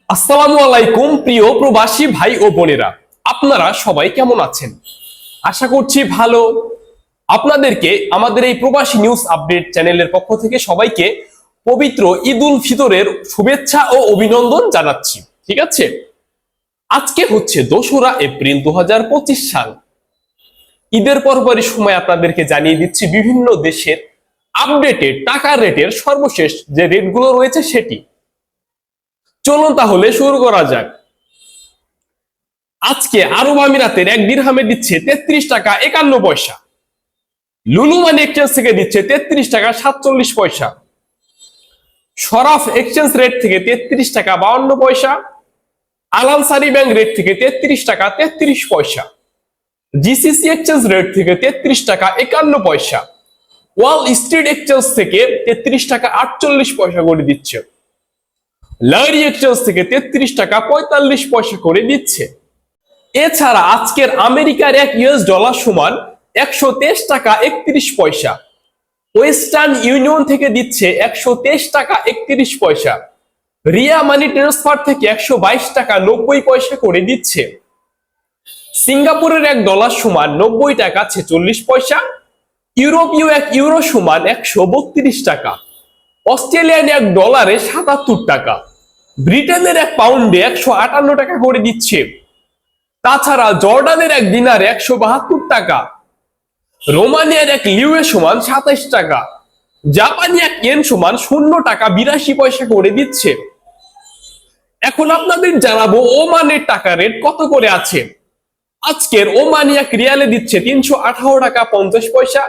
আসসালামু আলাইকুম প্রিয় প্রবাসী ভাই ও বোনেরা, আপনারা সবাই কেমন আছেন? আশা করছি ভালো। আপনাদেরকে আমাদের এই প্রবাসী নিউজ আপডেট চ্যানেলের পক্ষ থেকে সবাইকে পবিত্র ঈদ উল ফিতরের শুভেচ্ছা ও অভিনন্দন জানাচ্ছি। ঠিক আছে, আজকে হচ্ছে 2রা এপ্রিল 2025 সাল। ঈদের পরপরই সময় আপনাদেরকে জানিয়ে দিচ্ছি বিভিন্ন দেশের আপডেটেড টাকা রেটের সর্বশেষ যে রেটগুলো রয়েছে সেটি। চলুন তাহলে শুরু করা যাক। আজকে আরব আমিরাতের এক দিরহামে দিচ্ছে 33 টাকা 51 পয়সা। লুলু মানি এক্সচেঞ্জ থেকে দিচ্ছে 33 টাকা 47 পয়সা। শরাফ এক্সচেঞ্জ রেট থেকে 33 টাকা 52 পয়সা। আল আনসারি ব্যাংক রেট থেকে 33 টাকা 33 পয়সা। জিসিসি এক্সচেঞ্জ রেট থেকে 33 টাকা 51 পয়সা। ওয়াল স্ট্রিট এক্সচেঞ্জ থেকে 33 টাকা 48 পয়সা করে দিচ্ছে। লারি এক্সচেঞ্জ থেকে 33 টাকা 45 পয়সা করে দিচ্ছে। এছাড়া আজকের আমেরিকার এক ইউএস ডলার সমান 123 টাকা 31 পয়সা। ওয়েস্টার্ন ইউনিয়ন থেকে দিচ্ছে 123 টাকা 31 পয়সা। রিয়া মানি ট্রান্সফার থেকে 122 টাকা 90 পয়সা করে দিচ্ছে। সিঙ্গাপুরের এক ডলার সমান 90 টাকা 46 পয়সা। ইউরোপীয় এক ইউরো সমান 132 টাকা। অস্ট্রেলিয়ান এক ডলারে 77 টাকা। ব্রিটেনের এক পাউন্ডে 158 টাকা করে দিচ্ছে। তাছাড়া জর্ডানের এক দিনারে 172 টাকা। রোমানিয়ার এক লিউয়ে সমান 27 টাকা। জাপানি এক ইয়েন সমান 0 টাকা 82 পয়সা করে দিচ্ছে। এখন আপনাদের জানাবো ওমানের টাকা রেট কত করে আছে। আজকের ওমানি এক রিয়ালে দিচ্ছে 318 টাকা 50 পয়সা।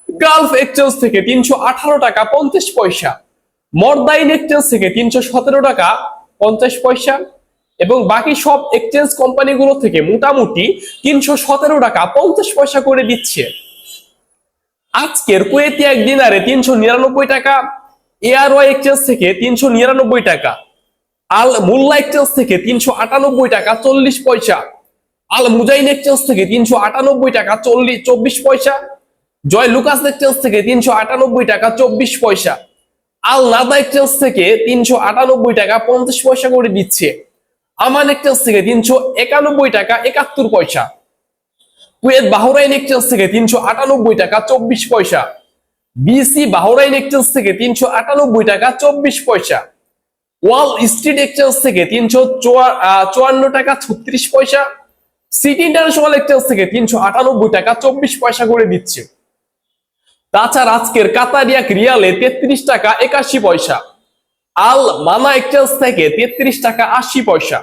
গালফ এক্সচেঞ্জ থেকে 318 টাকা 50 পয়সা। মর্দাইন এক্সচেঞ্জ থেকে 317 টাকা 50 পয়সা এবং বাকি সব এক্সচেঞ্জ কোম্পানিগুলো থেকে মোটামুটি 317 টাকা 50 পয়সা করে দিচ্ছে। আজকের কুয়েতি এক দিনারে 399 টাকা। এআরওয়াই এক্সচেঞ্জ থেকে 399 টাকা। আল মুল্লা এক্সচেঞ্জ থেকে 398 টাকা 40 পয়সা। আল মুজাইন এক্সচেঞ্জ থেকে 398 টাকা 24 পয়সা। জয় লুকাস এক্সচেঞ্জ থেকে 398 টাকা 24 পয়সা। আল নাদা এক্সচেঞ্জ থেকে 398 টাকা 50 পয়সা করে দিচ্ছে। আমান এক্সচেঞ্জ থেকে 391 টাকা 71 পয়সা। কুয়েত বাহরাইন এক্সচেঞ্জ থেকে 398 টাকা 24 পয়সা। বিসি বাহরাইন এক্সচেঞ্জ থেকে 398 টাকা 24 পয়সা। ওয়াল স্ট্রিট এক্সচেঞ্জ থেকে 354 টাকা 36 পয়সা। সিটি ইন্টারন্যাশনাল এক্সচেঞ্জ থেকে 398 টাকা 24 পয়সা করে দিচ্ছে। তাছাড়া আজকের কাতারিয়াক রিয়ালে 33 টাকা 81 পয়সা। আল মানা এক্সচেঞ্জ থেকে 33 টাকা 80 পয়সা।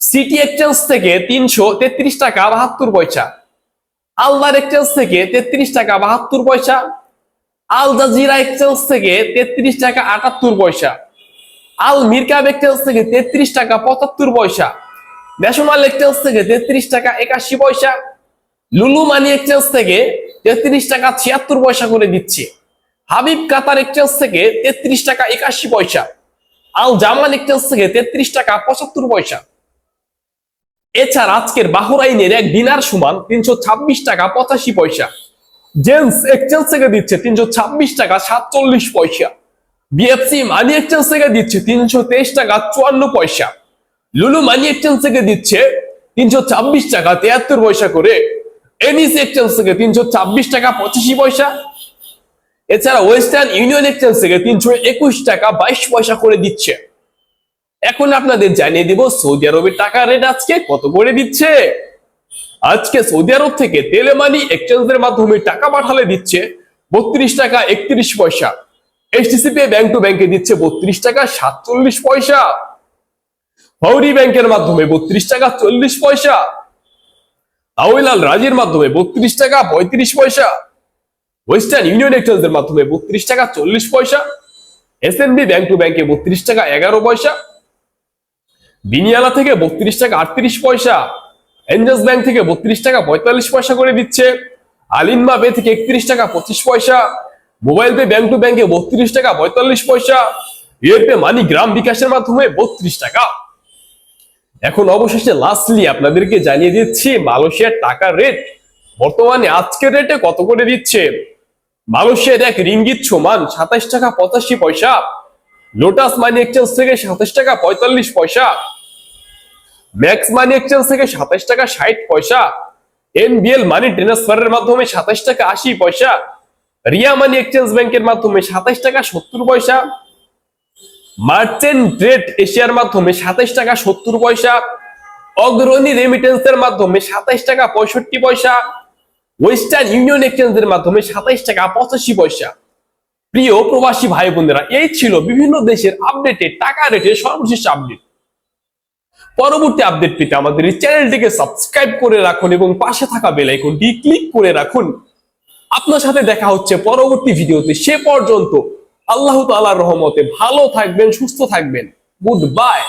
সিটি এক্সচেঞ্জ থেকে 333 টাকা 72 পয়সা। আলদার এক্সচেঞ্জ থেকে 33 টাকা 72 পয়সা। আল জাজিরা এক্সচেঞ্জ থেকে 33 টাকা 78 পয়সা। আল মিরকাব এক্সচেঞ্জ থেকে 33 টাকা 75 পয়সা। ন্যাশনাল এক্সচেঞ্জ থেকে 33 টাকা 81 পয়সা। লুলু মানি এক্সচেঞ্জ থেকে 33 টাকা 76 পয়সা করে দিচ্ছে। হাবিব কাতার এক্সচেঞ্জ থেকে 33 টাকা 81 পয়সা। আল জামান এক্সচেঞ্জ থেকে 33 টাকা 75 পয়সা। এছাড়া আজকের বাহরাইনের এক দিনার সমান 326 টাকা 85 পয়সা। জেন্স এক্সচেঞ্জ থেকে দিচ্ছে 326 টাকা 47 পয়সা। বিএফসি মানি এক্সচেঞ্জ থেকে দিচ্ছে 323 টাকা 54 পয়সা। লুলু মানি এক্সচেঞ্জ থেকে দিচ্ছে 326 টাকা 73 পয়সা করে। এনইসি এক্সচেঞ্জ থেকে 326 টাকা 85 পয়সা। এছাড়া ওয়েস্টার্ন ইউনিয়ন এক্সচেঞ্জ থেকে 321 টাকা 22 পয়সা করে দিচ্ছে। এখন আপনাদের জানিয়ে দিব সৌদি আরবের টাকা রেট আজকে কত করে দিচ্ছে। আজকে সৌদি আরব থেকে টেলেমানি এক্সচেঞ্জের মাধ্যমে টাকা পাঠালে দিচ্ছে 32 টাকা 31 পয়সা। এইচডিসি পে ব্যাংক টু ব্যাংকে দিচ্ছে 32 টাকা 47 পয়সা। ফাউরি ব্যাংকের মাধ্যমে 32 টাকা 40 পয়সা। আওয়াল রাজির মাধ্যমে 32 টাকা 35 পয়সা। ওয়েস্টার্ন ইউনিয়ন এক্সচেঞ্জের মাধ্যমে 32 টাকা 40 পয়সা। এসএনবি ব্যাংক টু ব্যাংকে 32 টাকা 11 পয়সা। বিনিয়ালা থেকে 32 টাকা 38 পয়সা। এনজাস ব্যাংক থেকে 32 টাকা 45 পয়সা করে দিচ্ছে। আলিনমা বে থেকে 31 টাকা 25 পয়সা। মোবাইল পে ব্যাংক টু ব্যাংকে 32 টাকা 45 পয়সা। এয়ারপে মানি গ্রাম বিকাশের মাধ্যমে 32 টাকা। এখন অবশেষে লাস্টলি আপনাদেরকে জানিয়ে দিচ্ছি মালয়েশিয়ার টাকার রেট বর্তমানে আজকের রেটে কত করে দিচ্ছে। মালয়েশিয়ার এক রিঙ্গিত সমান 27 টাকা 85 পয়সা। লোটাস মানি এক্সচেঞ্জ থেকে 27 টাকা 45 পয়সা, ম্যাক্স মানি এক্সচেঞ্জ থেকে 27 টাকা 60 পয়সা, এনবিএল মানি ট্রান্সফারের মাধ্যমে 27 টাকা 80 পয়সা, রিয়া মানি এক্সচেঞ্জ ব্যাংকের মাধ্যমে 27 টাকা 70 পয়সা, মার্চেন্ট ট্রেড এশিয়ার মাধ্যমে 27 টাকা 70 পয়সা, অগ্রণী রেমিটেন্সের মাধ্যমে 27 টাকা 65 পয়সা, ওয়েস্টার্ন ইউনিয়ন এক্সচেঞ্জের মাধ্যমে 27 টাকা 85 পয়সা। প্রিয় প্রবাসী ভাই বোনেরা, এই ছিল বিভিন্ন দেশের আপডেটের টাকা রেটের সর্বশেষ আপডেট। পরবর্তী আপডেট পেতে আমাদের এই চ্যানেলটিকে সাবস্ক্রাইব করে রাখুন এবং পাশে থাকা বেল আইকনটি ক্লিক করে রাখুন। আপনার সাথে দেখা হচ্ছে পরবর্তী ভিডিওতে। সে পর্যন্ত আল্লাহ তাআলার রহমতে ভালো থাকবেন, সুস্থ থাকবেন। Good bye.